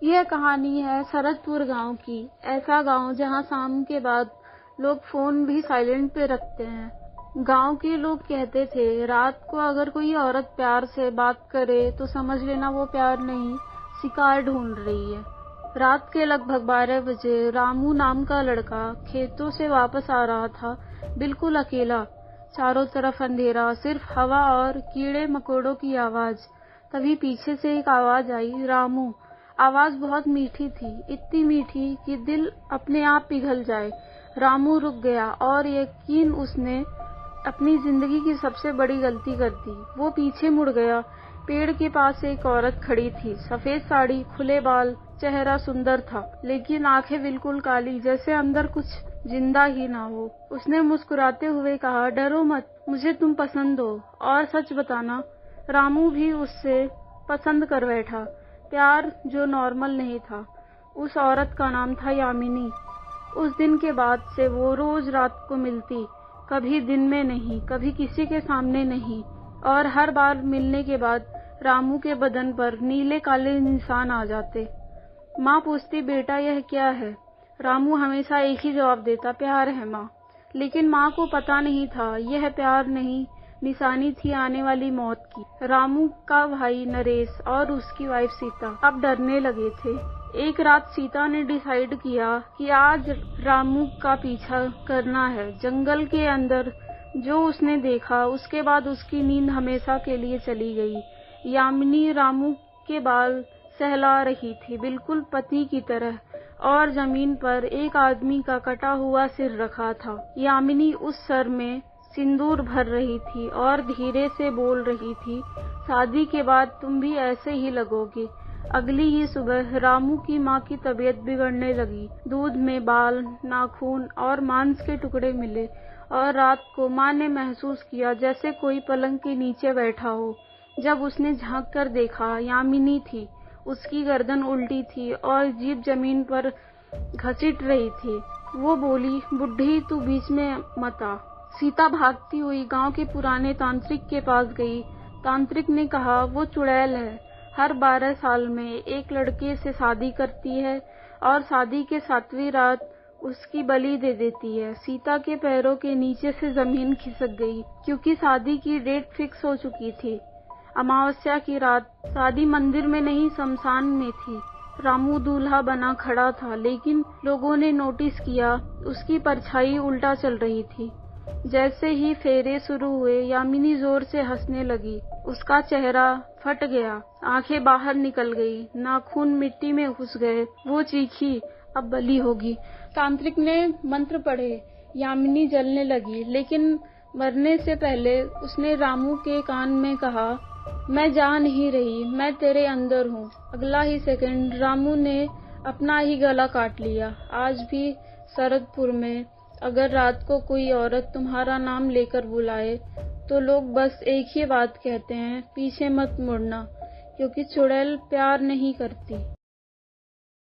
यह कहानी है सरदपुर गांव की। ऐसा गांव जहां शाम के बाद लोग फोन भी साइलेंट पे रखते हैं। गांव के लोग कहते थे रात को अगर कोई औरत प्यार से बात करे तो समझ लेना वो प्यार नहीं, शिकार ढूंढ रही है। रात के लगभग 12 बजे रामू नाम का लड़का खेतों से वापस आ रहा था, बिल्कुल अकेला। चारों तरफ अंधेरा, सिर्फ हवा और कीड़े मकोड़ों की आवाज। तभी पीछे से एक आवाज आई, रामू। आवाज बहुत मीठी थी, इतनी मीठी कि दिल अपने आप पिघल जाए। रामू रुक गया और यकीन उसने अपनी जिंदगी की सबसे बड़ी गलती कर दी। वो पीछे मुड़ गया। पेड़ के पास एक औरत खड़ी थी, सफेद साड़ी, खुले बाल, चेहरा सुंदर था, लेकिन आंखें बिल्कुल काली, जैसे अंदर कुछ जिंदा ही ना हो। उसने मुस्कुराते हुए कहा, डरो मत, मुझे तुम पसंद हो, और सच बताना। रामू भी उससे पसंद कर बैठा, प्यार जो नॉर्मल नहीं था। उस औरत का नाम था यामिनी। उस दिन के बाद से वो रोज रात को मिलती, कभी दिन में नहीं, कभी किसी के सामने नहीं, और हर बार मिलने के बाद रामू के बदन पर नीले काले निशान आ जाते। माँ पूछती, बेटा यह क्या है? रामू हमेशा एक ही जवाब देता, प्यार है माँ। लेकिन माँ को पता नहीं था यह प्यार नहीं, निशानी थी आने वाली मौत की। रामू का भाई नरेश और उसकी वाइफ सीता अब डरने लगे थे। एक रात सीता ने डिसाइड किया कि आज रामू का पीछा करना है। जंगल के अंदर जो उसने देखा, उसके बाद उसकी नींद हमेशा के लिए चली गई। यामिनी रामू के बाल सहला रही थी, बिल्कुल पति की तरह, और जमीन पर एक आदमी का कटा हुआ सिर रखा था। यामिनी उस सर में सिंदूर भर रही थी और धीरे से बोल रही थी, शादी के बाद तुम भी ऐसे ही लगोगे। अगली ही सुबह रामू की माँ की तबीयत बिगड़ने लगी। दूध में बाल, नाखून और मांस के टुकड़े मिले, और रात को माँ ने महसूस किया जैसे कोई पलंग के नीचे बैठा हो। जब उसने झांक कर देखा, यामिनी थी। उसकी गर्दन उल्टी थी और जीभ जमीन पर घसीट रही थी। वो बोली, बुढ़ी तू बीच में मत आ। सीता भागती हुई गांव के पुराने तांत्रिक के पास गई। तांत्रिक ने कहा, वो चुड़ैल है, हर 12 साल में एक लड़के से शादी करती है और शादी के 7वीं रात उसकी बलि दे देती है। सीता के पैरों के नीचे से जमीन खिसक गई, क्योंकि शादी की डेट फिक्स हो चुकी थी। अमावस्या की रात शादी मंदिर में नहीं, शमशान में थी। रामू दूल्हा बना खड़ा था, लेकिन लोगों ने नोटिस किया उसकी परछाई उल्टा चल रही थी। जैसे ही फेरे शुरू हुए, यामिनी जोर से हंसने लगी। उसका चेहरा फट गया, आंखें बाहर निकल गई, नाखून मिट्टी में घुस गए। वो चीखी, अब बलि होगी। तांत्रिक ने मंत्र पढ़े, यामिनी जलने लगी, लेकिन मरने से पहले उसने रामू के कान में कहा, मैं जा नहीं रही, मैं तेरे अंदर हूँ। अगला ही सेकंड रामू ने अपना ही गला काट लिया। आज भी सरदपुर में अगर रात को कोई औरत तुम्हारा नाम लेकर बुलाए तो लोग बस एक ही बात कहते हैं, पीछे मत मुड़ना, क्योंकि चुड़ैल प्यार नहीं करती।